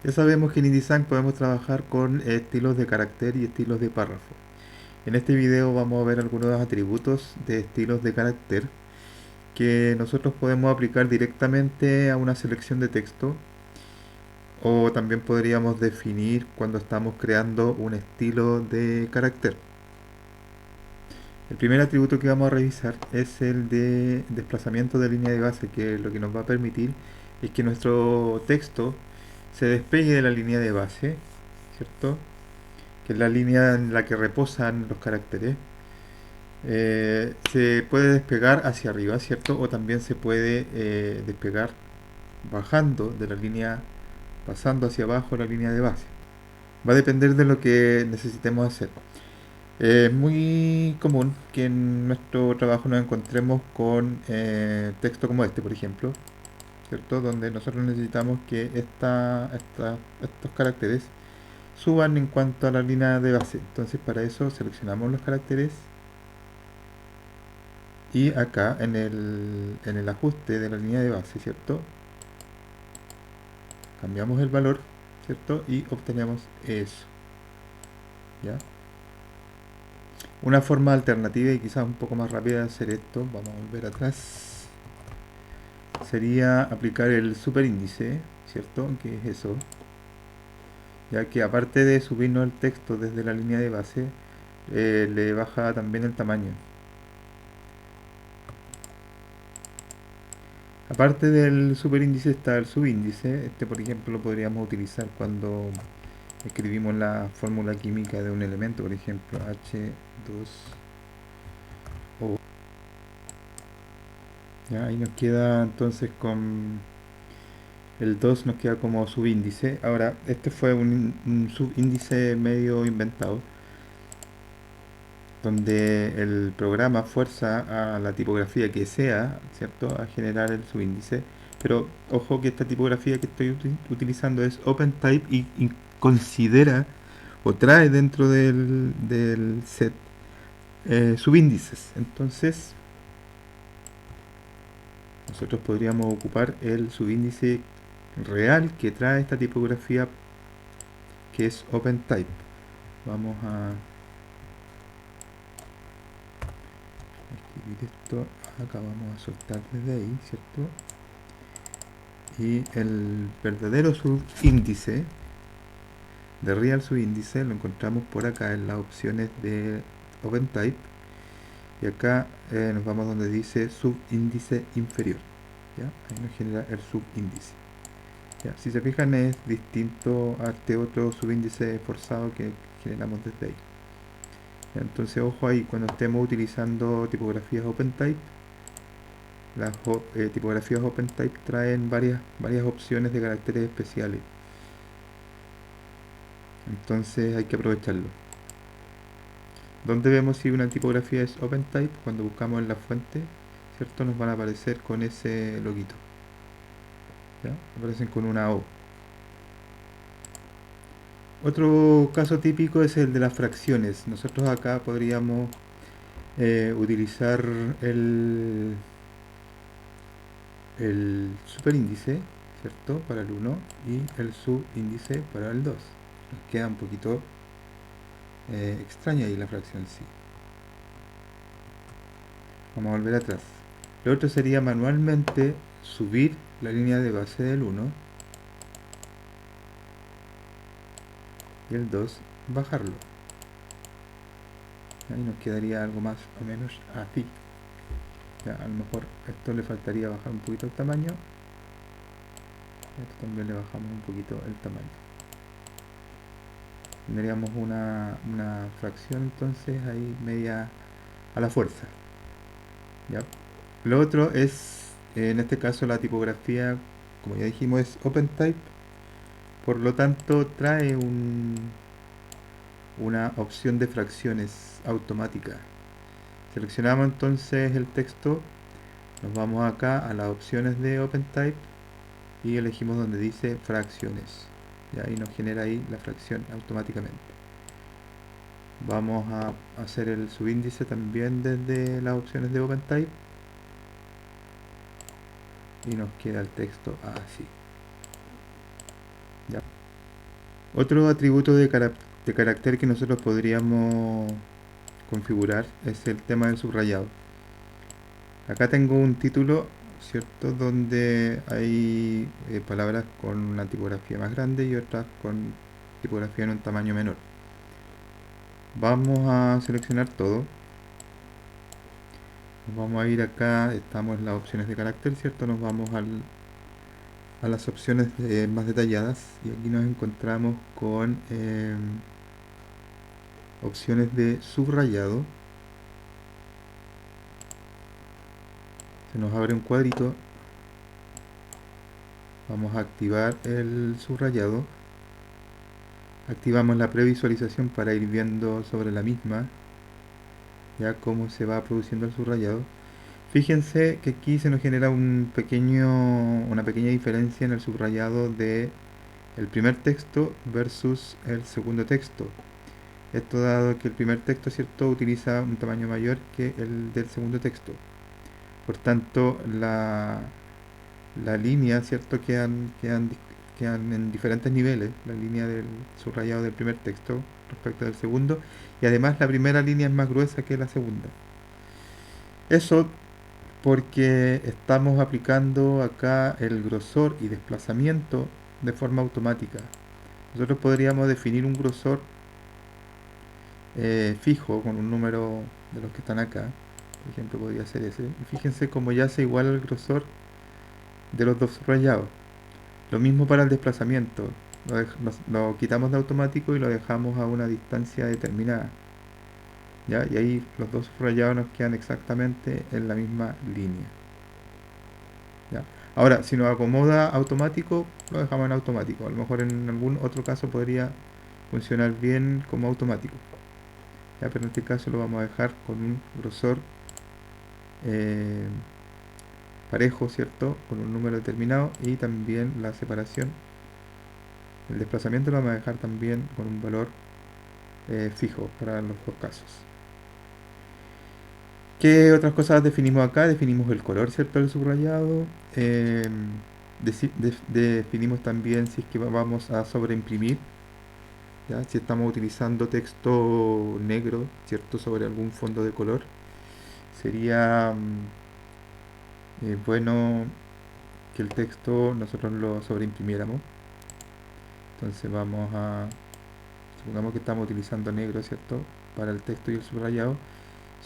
Ya sabemos que en InDesign podemos trabajar con estilos de carácter y estilos de párrafo. En este video vamos a ver algunos atributos de estilos de carácter que nosotros podemos aplicar directamente a una selección de texto, o también podríamos definir cuando estamos creando un estilo de carácter. El primer atributo que vamos a revisar es el de desplazamiento de línea de base, que lo que nos va a permitir es que nuestro texto se despegue de la línea de base, ¿cierto? Que es la línea en la que reposan los caracteres. Se puede despegar hacia arriba, ¿cierto? O también se puede despegar bajando de la línea, pasando hacia abajo la línea de base. Va a depender de lo que necesitemos hacer. Es muy común que en nuestro trabajo nos encontremos con texto como este, por ejemplo, ¿cierto? Donde nosotros necesitamos que estos caracteres suban en cuanto a la línea de base. Entonces, para eso seleccionamos los caracteres y acá en el ajuste de la línea de base, ¿cierto? Cambiamos el valor, ¿cierto? Y obtenemos eso, ¿ya? Una forma alternativa y quizás un poco más rápida de hacer esto, vamos a volver atrás, sería aplicar el superíndice, ¿cierto? Que es eso, ya que aparte de subirnos el texto desde la línea de base, le baja también el tamaño. Aparte del superíndice está el subíndice. Este, por ejemplo, lo podríamos utilizar cuando escribimos la fórmula química de un elemento, por ejemplo, H2O. Ya, ahí nos queda entonces con el 2 nos queda como subíndice. Ahora, este fue un subíndice medio inventado, donde el programa fuerza a la tipografía que sea, ¿cierto?, a generar el subíndice. Pero ojo que esta tipografía que estoy utilizando es OpenType y considera o trae dentro del set subíndices. Entonces, nosotros podríamos ocupar el subíndice real que trae esta tipografía, que es OpenType. Vamos a escribir esto acá, vamos a soltar desde ahí, ¿cierto? Y el verdadero subíndice de real subíndice lo encontramos por acá en las opciones de OpenType, y acá nos vamos donde dice subíndice inferior, ¿ya? Ahí nos genera el subíndice, ¿ya? Si se fijan, es distinto a este otro subíndice forzado que generamos desde ahí. Entonces, ojo ahí, cuando estemos utilizando tipografías OpenType, las tipografías OpenType traen varias opciones de caracteres especiales. Entonces hay que aprovecharlo. ¿Dónde vemos si una tipografía es OpenType? Cuando buscamos en la fuente, ¿cierto? Nos van a aparecer con ese loguito, ¿ya? Aparecen con una O. Otro caso típico es el de las fracciones. Nosotros acá podríamos utilizar el superíndice, ¿cierto?, para el 1 y el subíndice para el 2. Nos queda un poquito extraña ahí la fracción, sí. Vamos a volver atrás. Lo otro sería manualmente subir la línea de base del 1 y el 2 bajarlo. Ahí nos quedaría algo más o menos así. Ya, a lo mejor esto le faltaría bajar un poquito el tamaño. Esto también le bajamos un poquito el tamaño. Tendríamos una fracción entonces ahí media a la fuerza, ¿ya? Lo otro es, en este caso, la tipografía, como ya dijimos, es OpenType, por lo tanto trae una opción de fracciones automática. Seleccionamos entonces el texto, nos vamos acá a las opciones de OpenType y elegimos donde dice fracciones, y ahí nos genera ahí la fracción automáticamente. Vamos a hacer el subíndice también desde las opciones de OpenType y nos queda el texto así, ¿ya? Otro atributo de carácter que nosotros podríamos configurar es el tema del subrayado. Acá tengo un título, ¿cierto? Donde hay palabras con una tipografía más grande y otras con tipografía en un tamaño menor. Vamos a seleccionar todo. Nos vamos a ir acá, estamos en las opciones de carácter, ¿cierto? Nos vamos a las opciones más detalladas y aquí nos encontramos con opciones de subrayado. Se nos abre un cuadrito. Vamos a activar el subrayado. Activamos la previsualización para ir viendo sobre la misma ya cómo se va produciendo el subrayado. Fíjense que aquí se nos genera una pequeña diferencia en el subrayado de el primer texto versus el segundo texto. Esto dado que el primer texto, ¿cierto?, utiliza un tamaño mayor que el del segundo texto. Por tanto, la línea, ¿cierto?, quedan en diferentes niveles, la línea del subrayado del primer texto respecto del segundo, y además la primera línea es más gruesa que la segunda. Eso porque estamos aplicando acá el grosor y desplazamiento de forma automática. Nosotros podríamos definir un grosor fijo con un número de los que están acá. Por ejemplo, podría ser ese. Y fíjense cómo ya se iguala el grosor de los dos subrayados. Lo mismo para el desplazamiento. Lo quitamos de automático y lo dejamos a una distancia determinada. ¿Ya? Y ahí los dos subrayados nos quedan exactamente en la misma línea. ¿Ya? Ahora, si nos acomoda automático, lo dejamos en automático. A lo mejor en algún otro caso podría funcionar bien como automático. ¿Ya? Pero en este caso lo vamos a dejar con un grosor parejo, ¿cierto? Con un número determinado y también la separación. El desplazamiento lo vamos a dejar también con un valor fijo para los dos casos. ¿Qué otras cosas definimos acá? Definimos el color, ¿cierto?, del subrayado. Definimos también si es que vamos a sobreimprimir, ¿ya? Si estamos utilizando texto negro, ¿cierto?, sobre algún fondo de color. Sería bueno que el texto nosotros lo sobreimprimiéramos. Entonces supongamos que estamos utilizando negro, ¿cierto?, para el texto y el subrayado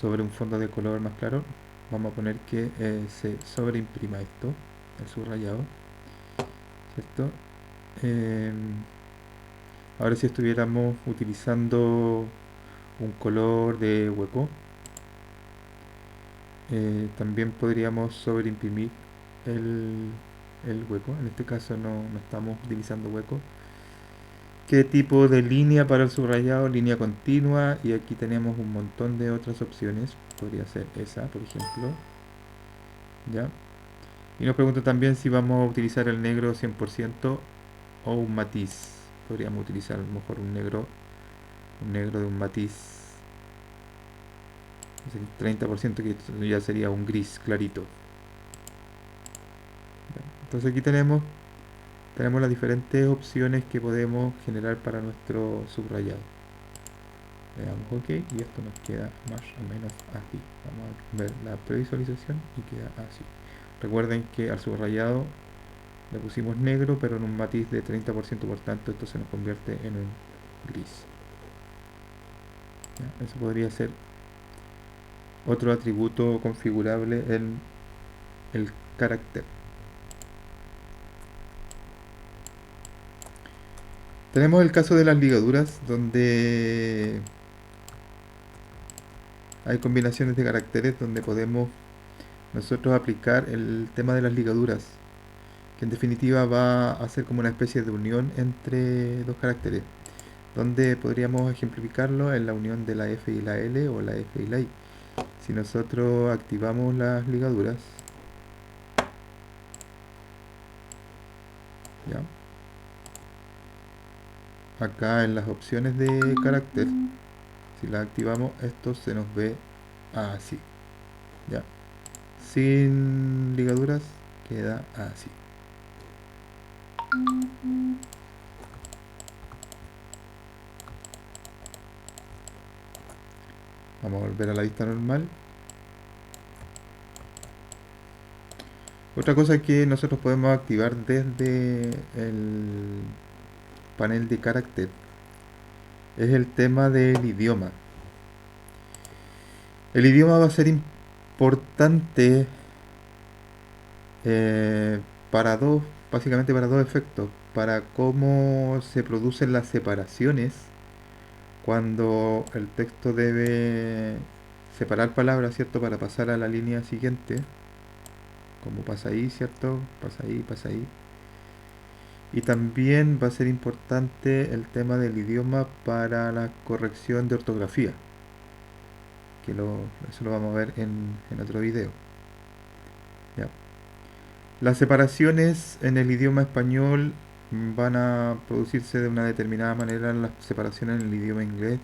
sobre un fondo de color más claro. Vamos a poner que se sobreimprima esto, el subrayado, ¿cierto? Ahora si estuviéramos utilizando un color de hueco, también podríamos sobreimprimir el hueco. En este caso no estamos utilizando hueco. ¿Qué tipo de línea para el subrayado? Línea continua, y aquí tenemos un montón de otras opciones. Podría ser esa, por ejemplo. ¿Ya? Y nos pregunta también si vamos a utilizar el negro 100% o un matiz. Podríamos utilizar a lo mejor un negro de un matiz, es el 30%, que ya sería un gris clarito. Entonces aquí tenemos las diferentes opciones que podemos generar para nuestro subrayado. Le damos OK y esto nos queda más o menos así. Vamos a ver la previsualización y queda así. Recuerden que al subrayado le pusimos negro, pero en un matiz de 30%, por tanto esto se nos convierte en un gris. ¿Ya? Eso podría ser otro atributo configurable en el carácter. Tenemos el caso de las ligaduras, donde hay combinaciones de caracteres donde podemos nosotros aplicar el tema de las ligaduras, que en definitiva va a ser como una especie de unión entre dos caracteres, donde podríamos ejemplificarlo en la unión de la F y la L o la F y la I. Si nosotros activamos las ligaduras, ¿ya?, acá en las opciones de carácter, si las activamos, esto se nos ve así, ¿ya? Sin ligaduras queda así. Vamos a volver a la vista normal. Otra cosa que nosotros podemos activar desde el panel de carácter es el tema del idioma. El idioma va a ser importante eh, para dos, básicamente para dos efectos. Para cómo se producen las separaciones cuando el texto debe separar palabras, ¿cierto? Para pasar a la línea siguiente. Como pasa ahí, ¿cierto? Pasa ahí, pasa ahí. Y también va a ser importante el tema del idioma para la corrección de ortografía, que eso lo vamos a ver en otro video. ¿Ya? Las separaciones en el idioma español van a producirse de una determinada manera, las separaciones en el idioma inglés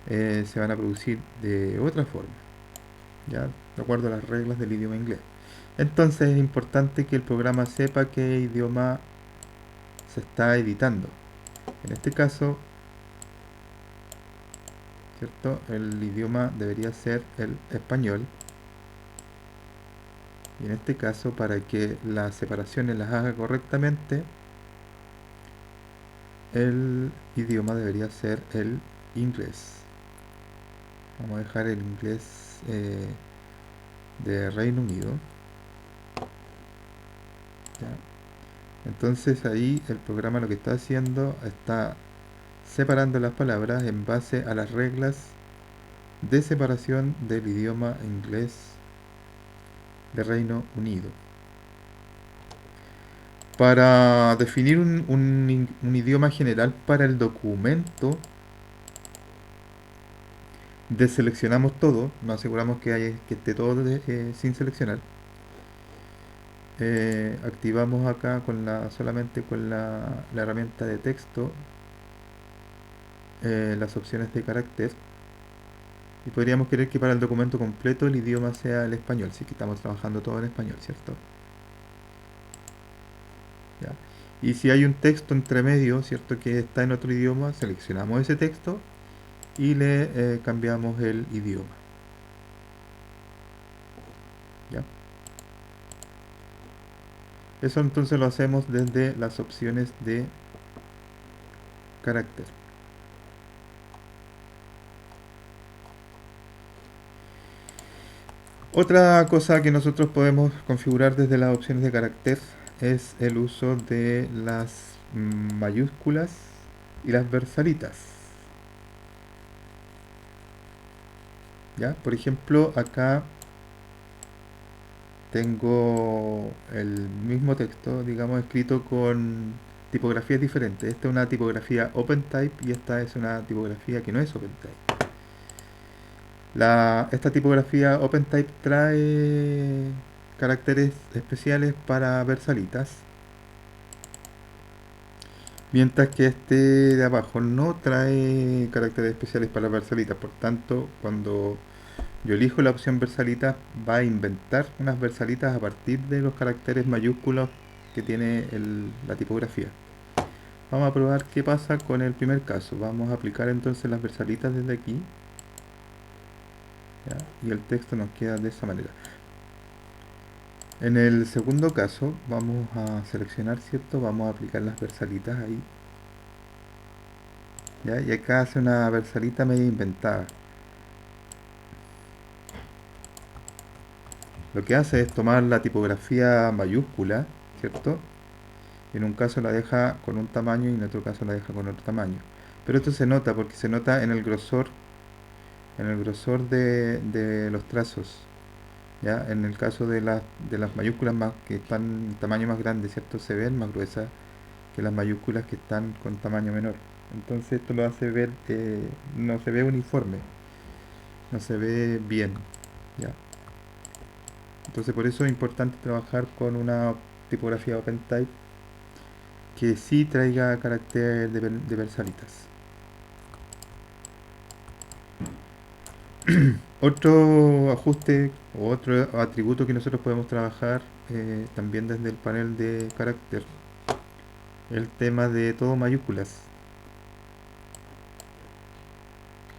se van a producir de otra forma, ¿ya? De acuerdo a las reglas del idioma inglés. Entonces es importante que el programa sepa qué idioma se está editando. En este caso, ¿cierto? El idioma debería ser el español. Y en este caso, para que las separaciones las haga correctamente, el idioma debería ser el inglés. Vamos a dejar el inglés de Reino Unido. ¿Ya? Entonces ahí el programa lo que está haciendo está separando las palabras en base a las reglas de separación del idioma inglés de Reino Unido. Para definir un idioma general para el documento, deseleccionamos todo, nos aseguramos que esté todo sin seleccionar. Activamos acá solamente con la herramienta de texto las opciones de carácter y podríamos querer que para el documento completo el idioma sea el español, si que estamos trabajando todo en español, ¿cierto? ¿Ya? Y si hay un texto entre medio, ¿cierto? Que está en otro idioma, seleccionamos ese texto y le cambiamos el idioma. ¿Ya? Eso entonces lo hacemos desde las opciones de carácter. Otra cosa que nosotros podemos configurar desde las opciones de carácter es el uso de las mayúsculas y las versalitas. ¿Ya? Por ejemplo, acá tengo el mismo texto, digamos, escrito con tipografías diferentes. Esta es una tipografía OpenType y esta es una tipografía que no es OpenType. Esta tipografía OpenType trae caracteres especiales para versalitas, mientras que este de abajo no trae caracteres especiales para versalitas. Por tanto, cuando yo elijo la opción versalitas, va a inventar unas versalitas a partir de los caracteres mayúsculos que tiene la tipografía. Vamos a probar qué pasa con el primer caso. Vamos a aplicar entonces las versalitas desde aquí. ¿Ya? Y el texto nos queda de esa manera. En el segundo caso vamos a seleccionar, ¿cierto? Vamos a aplicar las versalitas ahí. ¿Ya? Y acá hace una versalita medio inventada. Lo que hace es tomar la tipografía mayúscula, ¿cierto? En un caso la deja con un tamaño y en otro caso la deja con otro tamaño. Pero esto se nota porque se nota en el grosor de los trazos. ¿Ya? En el caso de las mayúsculas que están en tamaño más grande, ¿cierto? Se ven más gruesas que las mayúsculas que están con tamaño menor. Entonces esto lo hace ver, no se ve uniforme, no se ve bien. ¿Ya? Entonces por eso es importante trabajar con una tipografía OpenType que sí traiga carácter de versalitas. Otro ajuste o otro atributo que nosotros podemos trabajar también desde el panel de carácter, el tema de todo mayúsculas.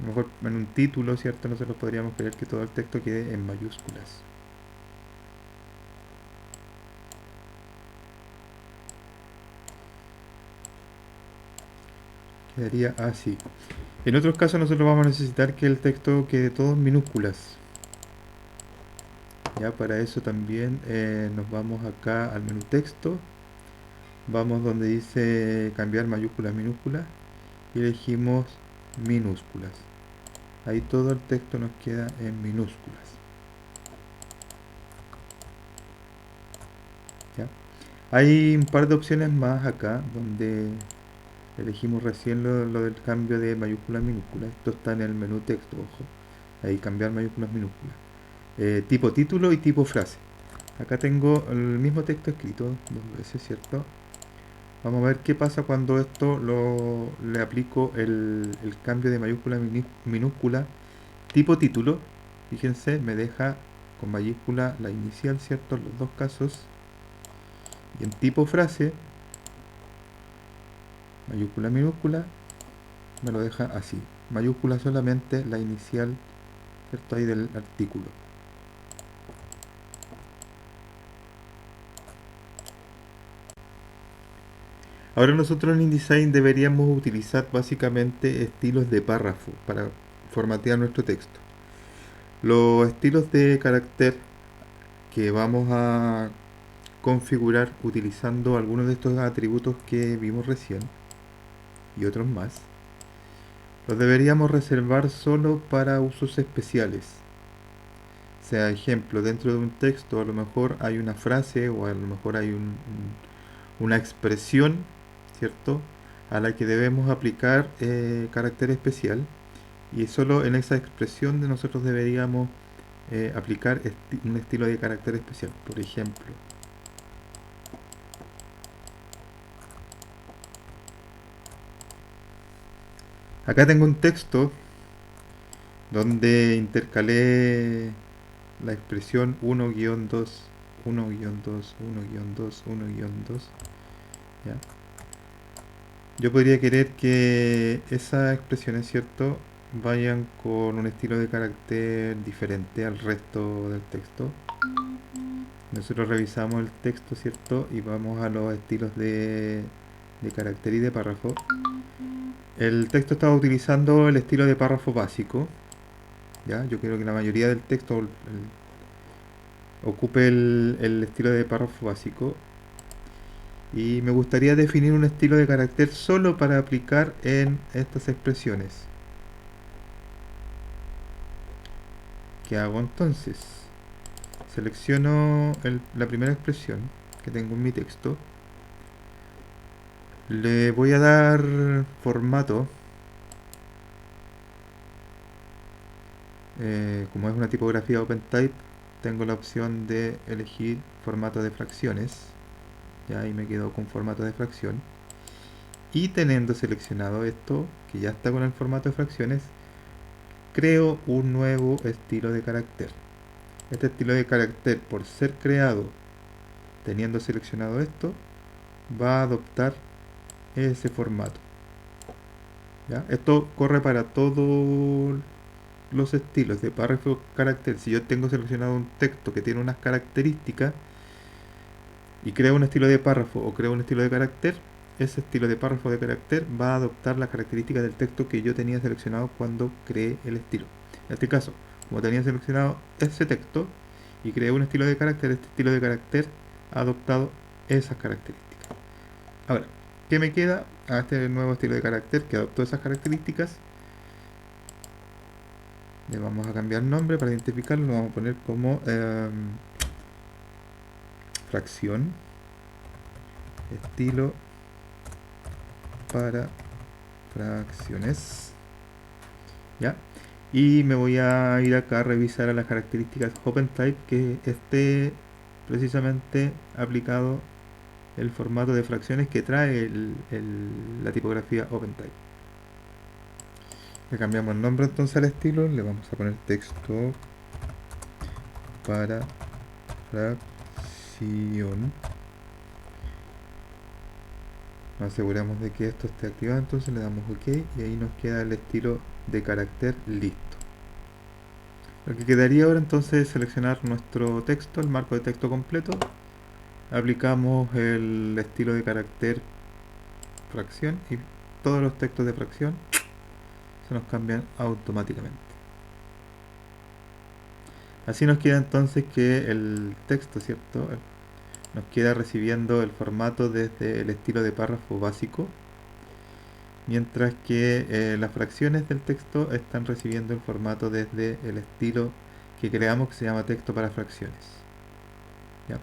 A lo mejor en un título, ¿cierto? Nosotros podríamos querer que todo el texto quede en mayúsculas. Quedaría así. En otros casos nosotros vamos a necesitar que el texto quede todo en minúsculas. Ya, para eso también nos vamos acá al menú texto. Vamos donde dice cambiar mayúsculas a minúsculas y elegimos minúsculas. Ahí todo el texto nos queda en minúsculas. ¿Ya? Hay un par de opciones más acá donde elegimos recién lo del cambio de mayúsculas a minúsculas. Esto está en el menú texto, ojo. Ahí cambiar mayúsculas a minúsculas. Tipo título y tipo frase. Acá tengo el mismo texto escrito dos veces, ¿cierto? Vamos a ver qué pasa cuando esto le aplico el cambio de mayúscula a minúscula tipo título. Fíjense, me deja con mayúscula la inicial, ¿cierto? En los dos casos. Y en tipo frase, mayúscula minúscula, me lo deja así. Mayúscula solamente la inicial, ¿cierto? Ahí del artículo. Ahora nosotros en InDesign deberíamos utilizar básicamente estilos de párrafo para formatear nuestro texto. Los estilos de carácter que vamos a configurar utilizando algunos de estos atributos que vimos recién y otros más, los deberíamos reservar solo para usos especiales. O sea, ejemplo, dentro de un texto a lo mejor hay una frase o a lo mejor hay una expresión, ¿cierto? A la que debemos aplicar carácter especial y solo en esa expresión de nosotros deberíamos aplicar un estilo de carácter especial. Por ejemplo, acá tengo un texto donde intercalé la expresión 1-2, 1-2, 1-2, 1-2. ¿Ya? Yo podría querer que esas expresiones, ¿cierto?, vayan con un estilo de carácter diferente al resto del texto. Nosotros revisamos el texto, ¿cierto?, y vamos a los estilos de carácter y de párrafo. El texto estaba utilizando el estilo de párrafo básico. ¿Ya? Yo quiero que la mayoría del texto ocupe el estilo de párrafo básico. Y me gustaría definir un estilo de carácter solo para aplicar en estas expresiones. ¿Qué hago entonces? Selecciono la primera expresión que tengo en mi texto. Le voy a dar formato. Como es una tipografía OpenType, tengo la opción de elegir formato de fracciones. Ya ahí me quedo con formato de fracción. Y teniendo seleccionado esto, que ya está con el formato de fracciones, creo un nuevo estilo de carácter. Este estilo de carácter, por ser creado teniendo seleccionado esto, va a adoptar ese formato. ¿Ya? Esto corre para todos los estilos de párrafo carácter. Si yo tengo seleccionado un texto que tiene unas características y creo un estilo de párrafo o creo un estilo de carácter, ese estilo de párrafo de carácter va a adoptar las características del texto que yo tenía seleccionado cuando creé el estilo. En este caso, como tenía seleccionado ese texto y creé un estilo de carácter, este estilo de carácter ha adoptado esas características. Ahora, ¿qué me queda a este nuevo estilo de carácter que adoptó esas características? Le vamos a cambiar nombre para identificarlo, lo vamos a poner como fracción, estilo para fracciones. ¿Ya? Y me voy a ir acá a revisar a las características OpenType que esté precisamente aplicado el formato de fracciones que trae la tipografía OpenType. Le cambiamos el nombre entonces al estilo, le vamos a poner texto para fracción. Nos aseguramos de que esto esté activado, entonces le damos OK y ahí nos queda el estilo de carácter listo. Lo que quedaría ahora entonces es seleccionar nuestro texto, el marco de texto completo. Aplicamos el estilo de carácter fracción y todos los textos de fracción se nos cambian automáticamente. Así nos queda entonces que el texto, ¿cierto? Nos queda recibiendo el formato desde el estilo de párrafo básico, mientras que las fracciones del texto están recibiendo el formato desde el estilo que creamos, que se llama texto para fracciones. ¿Ya?